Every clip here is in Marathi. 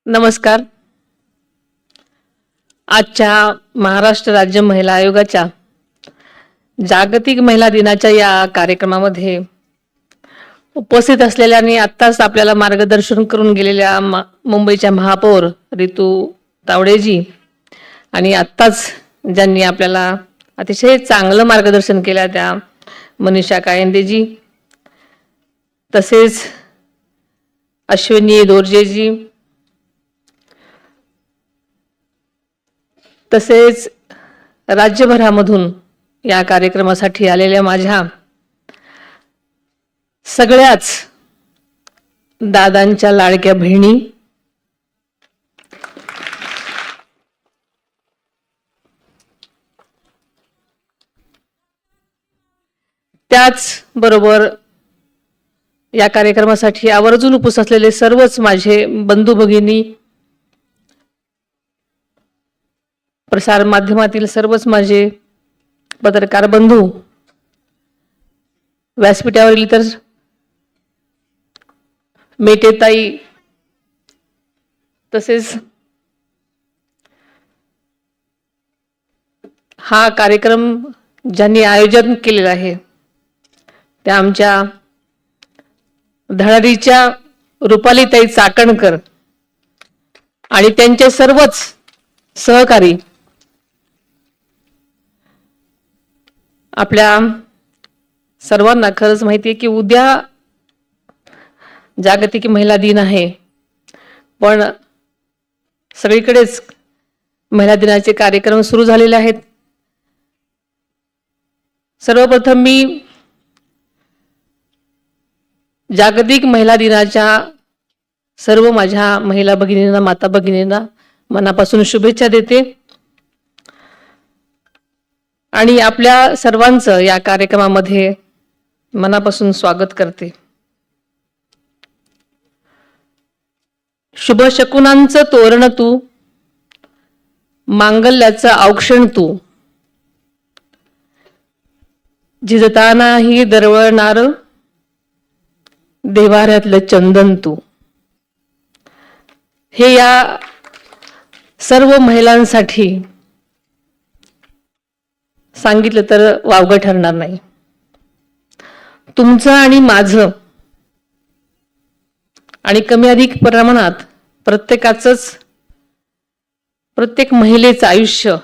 नमस्कार. आजच्या महाराष्ट्र राज्य महिला आयोगाच्या जागतिक महिला दिनाच्या या कार्यक्रमामध्ये उपस्थित असलेल्या आणि आत्ताच आपल्याला मार्गदर्शन करून गेलेल्या मुंबईच्या महापौर रितू तावडेजी आणि आत्ताच ज्यांनी आपल्याला अतिशय चांगलं मार्गदर्शन केलं त्या मनीषा कायंदेजी, तसेच अश्विनी दोर्जेजी, तसेच राज्यभरामधून या कार्यक्रमासाठी आलेल्या माझ्या सगळ्याच दादांच्या लाडक्या बहिणी, त्याच बरोबर या कार्यक्रमासाठी आवर्जून उपस्थित असलेले सर्वच माझे बंधू भगिनी, प्रसार माध्यमातील सर्वच माझे पत्रकार बंधू, व्यासपीठावरील इतर मेटेताई, तसेच हा कार्यक्रम ज्यांनी आयोजन केलेला आहे त्या आमच्या धडाडीच्या रुपालीताई चाकणकर आणि त्यांचे सर्वच सहकारी, आपल्या सर्वांना खरंच माहिती आहे की उद्या जागतिक महिला दिन आहे, पण सगळीकडेच महिला दिनाचे कार्यक्रम सुरू झालेले आहेत. सर्वप्रथम मी जागतिक महिला दिनाच्या सर्व माझ्या महिला भगिनींना, माता भगिनींना मनापासून शुभेच्छा देते आणि आपल्या सर्वांचं या कार्यक्रमामध्ये मनापासून स्वागत करते. शुभ शकुनांचं तोरण तू, मांगल्याचं औक्षण तू, झिजतानाही दरवळणार देवाऱ्यातलं चंदन तू. हे या सर्व महिलांसाठी सांगितलं तर वावगं ठरणार नाही. तुमचं आणि माझं आणि कमी अधिक प्रमाणात प्रत्येक महिलेचं आयुष्य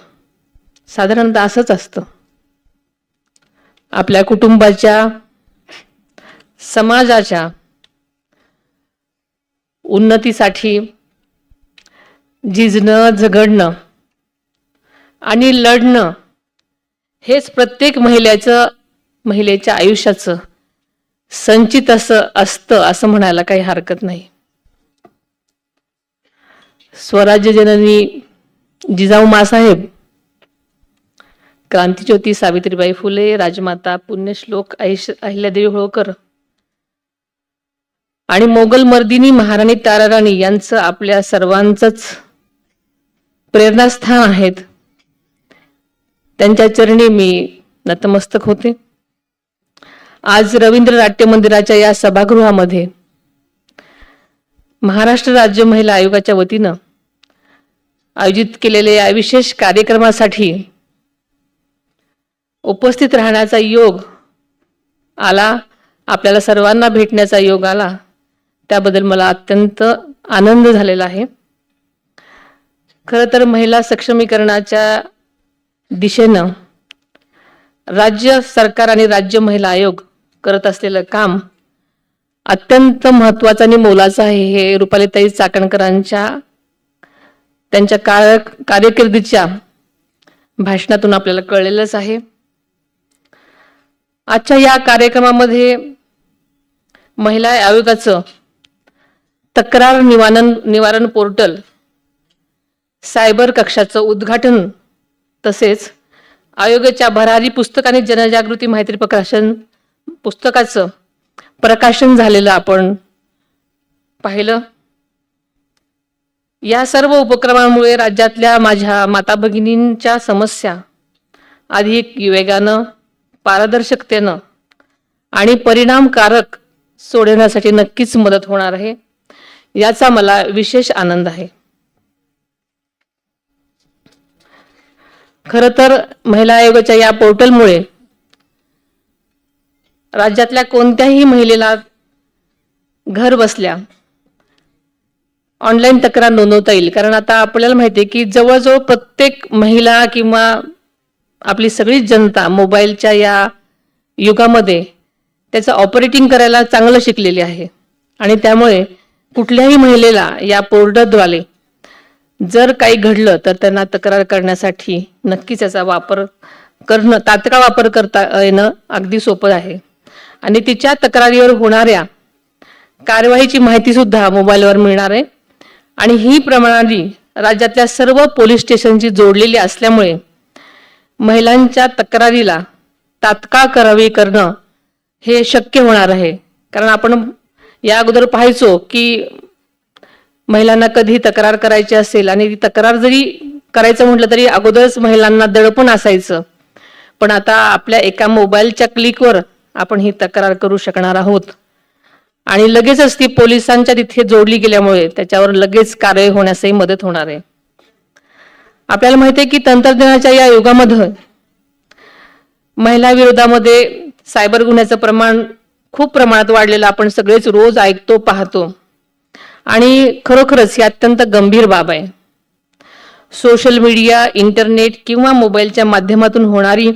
साधारणतः असंच असतं. आपल्या कुटुंबाच्या, समाजाच्या उन्नतीसाठी झिजणं, झगडणं आणि लढणं हेच प्रत्येक महिलेच्या आयुष्याचं संचित असतं असं म्हणायला काही हरकत नाही. स्वराज्य जननी जिजाऊ माँसाहेब, क्रांतिज्योती सावित्रीबाई फुले, राजमाता पुण्यश्लोक अहिल्यादेवी होळकर आणि मोगल मर्दिनी महाराणी ताराराणी यांचं आपल्या सर्वांचंच प्रेरणास्थान आहेत. त्यांच्या चरणी मी नतमस्तक होते. आज रवींद्र नाट्य मंदिराच्या या सभागृहामध्ये महाराष्ट्र राज्य महिला आयोगाच्या वतीनं आयोजित केलेल्या या विशेष कार्यक्रमासाठी उपस्थित राहण्याचा योग आला, आपल्याला सर्वांना भेटण्याचा योग आला, त्याबद्दल मला अत्यंत आनंद झालेला आहे. खरं तर महिला सक्षमीकरणाच्या दिशेनं राज्य सरकार आणि राज्य महिला आयोग करत असलेलं काम अत्यंत महत्त्वाचं आणि मोलाचं आहे. हे रुपालीताई चाकणकरांच्या त्यांच्या कारकिर्दीच्या भाषणातून आपल्याला कळलेलंच आहे. आजच्या या कार्यक्रमामध्ये महिला आयोगाचं तक्रार निवारण पोर्टल, सायबर कक्षाचं उद्घाटन, तसेच आयोगाच्या भरारी पुस्तक आणि जनजागृती माहिती पुस्तकाचं प्रकाशन झालेलं आपण पाहिलं. या सर्व उपक्रमांमुळे राज्यातल्या माझ्या माता भगिनींच्या समस्या अधिक वेगानं, पारदर्शकतेनं आणि परिणामकारक सोडवण्यासाठी नक्कीच मदत होणार आहे. याचा मला विशेष आनंद आहे. खरं तर महिला आयोगाच्या या पोर्टलमुळे राज्यातल्या कोणत्याही महिलेला घर बसल्या ऑनलाईन तक्रार नोंदवता येईल. कारण आता आपल्याला माहिती आहे की जवळजवळ प्रत्येक महिला किंवा आपली सगळीच जनता मोबाईलच्या या युगामध्ये त्याचं ऑपरेटिंग करायला चांगलं शिकलेली आहे. आणि त्यामुळे कुठल्याही महिलेला या पोर्टलद्वारे जर काही घडलं तर त्यांना तक्रार करण्यासाठी नक्कीच याचा वापर करणं, तात्काळ वापर करता येणं अगदी सोपं आहे. आणि तिच्या तक्रारीवर होणाऱ्या कारवाईची माहिती सुद्धा मोबाईलवर मिळणार आहे. आणि ही प्रणाली राज्यातल्या सर्व पोलीस स्टेशनशी जोडलेली असल्यामुळे महिलांच्या तक्रारीला तात्काळ कारवाई करणं हे शक्य होणार आहे. कारण आपण या अगोदर पाहायचो की महिलांना कधी तक्रार करायची असेल आणि ती तक्रार जरी करायचं म्हटलं तरी अगोदरच महिलांना दडपण असायचं. पण आता आपल्या एका मोबाईलच्या क्लिकवर आपण ही तक्रार करू शकणार आहोत. आणि लगेचच ती पोलिसांच्या तिथे जोडली गेल्यामुळे त्याच्यावर लगेच कारवाई होण्यासही मदत होणार आहे. आपल्याला माहिती आहे की तंत्रज्ञानाच्या या युगामध्ये महिला विरोधामध्ये सायबर गुन्ह्याचं प्रमाण खूप प्रमाणात वाढलेलं आपण सगळेच रोज ऐकतो, पाहतो. आणि खरोखरच ही अत्यंत गंभीर बाब आहे. सोशल मीडिया, इंटरनेट किंवा मोबाईलच्या माध्यमातून होणारी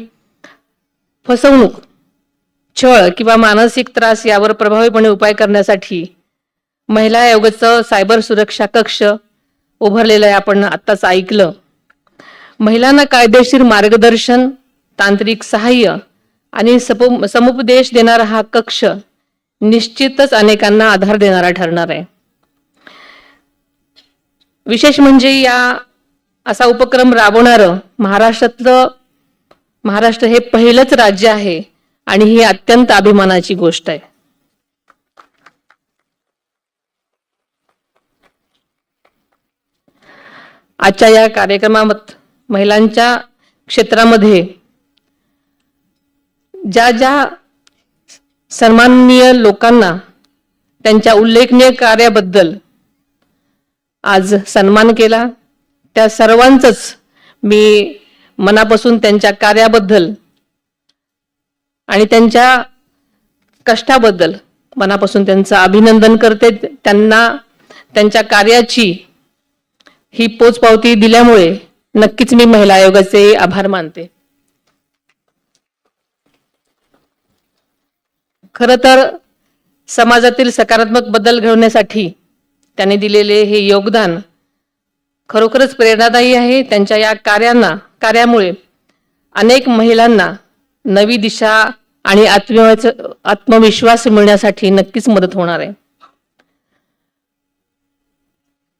फसवणूक, छळ किंवा मानसिक त्रास यावर प्रभावीपणे उपाय करण्यासाठी महिला आयोगाचं सायबर सुरक्षा कक्ष उभारलेलं आहे. आपण आत्ताच ऐकलं. महिलांना कायदेशीर मार्गदर्शन, तांत्रिक सहाय्य आणि समुपदेश देणारा हा कक्ष निश्चितच अनेकांना आधार देणारा ठरणार आहे. विशेष म्हणजे असा उपक्रम राबवणारं महाराष्ट्र हे पहिलंच राज्य आहे आणि ही अत्यंत अभिमानाची गोष्ट आहे. आजच्या या कार्यक्रमात महिलांच्या क्षेत्रामध्ये ज्या सन्माननीय लोकांना त्यांच्या उल्लेखनीय कार्याबद्दल आज सन्मान केला, त्या सर्वांचंच मी मनापासून त्यांच्या कार्याबद्दल आणि त्यांच्या कष्टाबद्दल मनापासून त्यांचं अभिनंदन करते. त्यांना त्यांच्या कार्याची ही पोचपावती दिल्यामुळे नक्कीच मी महिला आयोगाचे आभार मानते. खरं तर समाजातील सकारात्मक बदल घडवण्यासाठी त्यांनी दिलेले हे योगदान खरोखरच प्रेरणादायी आहे. त्यांच्या या कार्यामुळे अनेक महिलांना नवी दिशा आणि आत्मविश्वास मिळण्यासाठी नक्कीच मदत होणार आहे.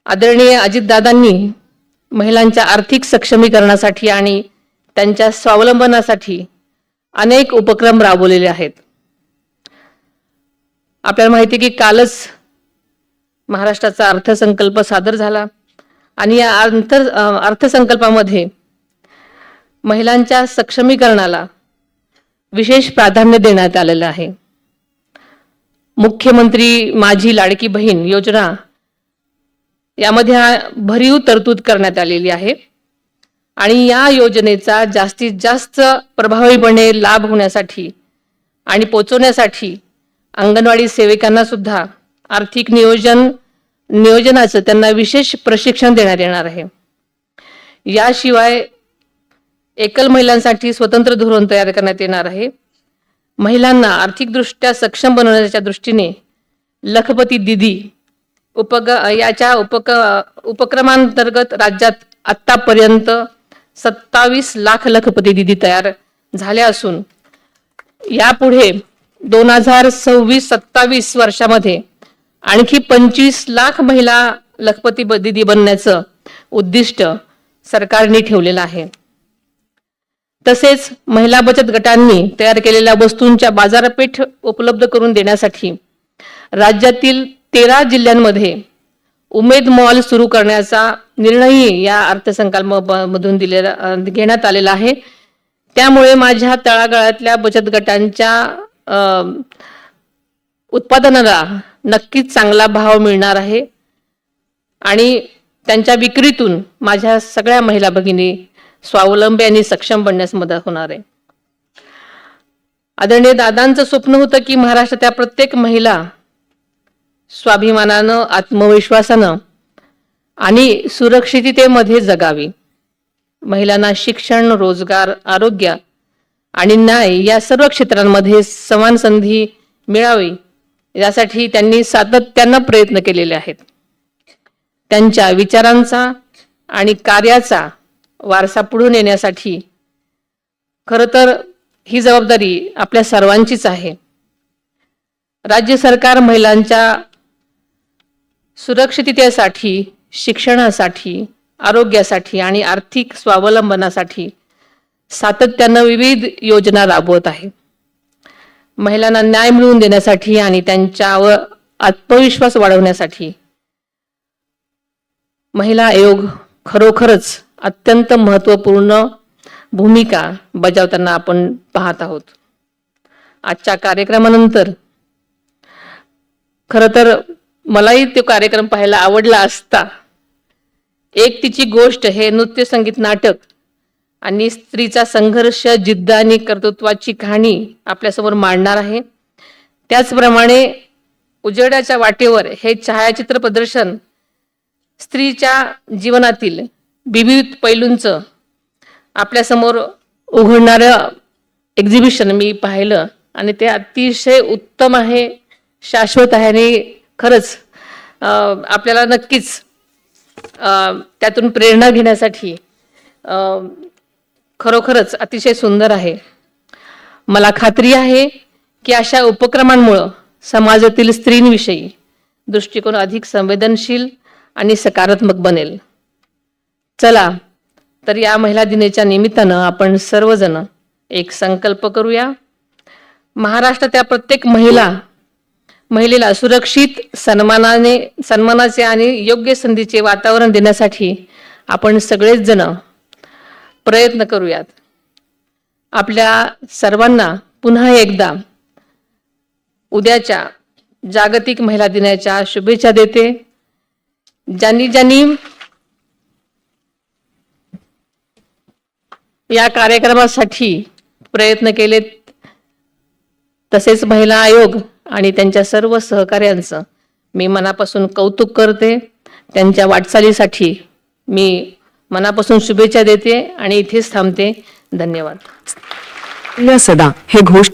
आदरणीय अजितदादांनी महिलांच्या आर्थिक सक्षमीकरणासाठी आणि त्यांच्या स्वावलंबनासाठी अनेक उपक्रम राबवलेले आहेत. आपल्याला माहिती आहे की कालच महाराष्ट्राचा अर्थसंकल्प सादर झाला आणि या अर्थसंकल्पामध्ये महिलांच्या सक्षमीकरणाला विशेष प्राधान्य देण्यात आलेलं आहे. मुख्यमंत्री माझी लाडकी बहीण योजना यामध्ये भरीव तरतूद करण्यात आलेली आहे आणि या योजनेचा जास्तीत जास्त प्रभावीपणे लाभ होण्यासाठी आणि पोहोचवण्यासाठी अंगणवाडी सेविकांना सुद्धा आर्थिक नियोजनाचं त्यांना विशेष प्रशिक्षण देण्यात येणार आहे. याशिवाय एकल महिलांसाठी स्वतंत्र धोरण तयार करण्यात येणार आहे. महिलांना आर्थिकदृष्ट्या सक्षम बनवण्याच्या दृष्टीने लखपती दीदी उपक्रमांतर्गत राज्यात आतापर्यंत 27 लाख लखपती दीदी तयार झाल्या असून यापुढे 2026-27 वर्षामध्ये आणखी 25 लाख महिला लखपती दीदी बनण्याचं उद्दिष्ट सरकारने ठेवलेलं आहे. तसेच महिला बचत गटांनी तयार केलेल्या वस्तूंच्या बाजारपेठ उपलब्ध करून देण्यासाठी राज्यातील 13 जिल्ह्यांमध्ये उमेद मॉल सुरू करण्याचा निर्णयही या अर्थसंकल्पामधून घेण्यात आलेला आहे. त्यामुळे माझ्या तळागाळातल्या बचत गटांच्या उत्पादनाला नक्कीच चांगला भाव मिळणार आहे आणि त्यांच्या विक्रीतून माझ्या सगळ्या महिला भगिनी स्वावलंबी आणि सक्षम बनण्यास मदत होणार आहे. आदरणीय दादांचं स्वप्न होतं की महाराष्ट्राच्या प्रत्येक महिला स्वाभिमानानं, आत्मविश्वासानं आणि सुरक्षिततेमध्ये जगावी. महिलांना शिक्षण, रोजगार, आरोग्य आणि न्याय या सर्व क्षेत्रांमध्ये समान संधी मिळावी यासाठी त्यांनी सातत्यानं प्रयत्न केलेले आहेत. त्यांच्या विचारांचा आणि कार्याचा वारसा पुढे नेण्यासाठी खरं तर ही जबाबदारी आपल्या सर्वांचीच आहे. राज्य सरकार महिलांच्या सुरक्षिततेसाठी, शिक्षणासाठी, आरोग्यासाठी आणि आर्थिक स्वावलंबनासाठी सातत्यानं विविध योजना राबवत आहे. महिलांना न्याय मिळवून देण्यासाठी आणि त्यांच्यावर आत्मविश्वास वाढवण्यासाठी महिला आयोग खरोखरच अत्यंत महत्त्वपूर्ण भूमिका बजावताना आपण पाहत आहोत. आजच्या कार्यक्रमानंतर खरं तर मलाही तो कार्यक्रम पाहायला आवडला असता. एक तिची गोष्ट हे नृत्य, संगीत, नाटक आणि स्त्रीचा संघर्ष, जिद्द आणि कर्तृत्वाची कहाणी आपल्यासमोर मांडणार आहे. त्याचप्रमाणे उजेडाच्या वाटेवर हे छायाचित्र प्रदर्शन स्त्रीच्या जीवनातील विविध पैलूंचं आपल्यासमोर उघडणारं एक्झिबिशन मी पाहिलं आणि ते अतिशय उत्तम आहे, शाश्वत आहे आणि खरंच आपल्याला नक्कीच त्यातून प्रेरणा घेण्यासाठी खरोखरच अतिशय सुंदर आहे. मला खात्री आहे की अशा उपक्रमांमुळं समाजातील स्त्रींविषयी दृष्टिकोन अधिक संवेदनशील आणि सकारात्मक बनेल. चला तर या महिला दिनाच्या निमित्तानं आपण सर्वजण एक संकल्प करूया. महाराष्ट्राच्या प्रत्येक महिलेला सुरक्षित, सन्मानाचे आणि योग्य संधीचे वातावरण देण्यासाठी आपण सगळेच जण प्रयत्न करूयात. आपल्या सर्वांना पुन्हा एकदा उद्याच्या जागतिक महिला दिनाच्या शुभेच्छा देते. ज्यांनी या कार्यक्रमासाठी प्रयत्न केलेत, तसेच महिला आयोग आणि त्यांच्या सर्व सहकार्यांचं मी मनापासून कौतुक करते. त्यांच्या वाटचालीसाठी मी मनापासून शुभेच्छा देते आणि इथेच थांबते. धन्यवाद. सदा हे घोष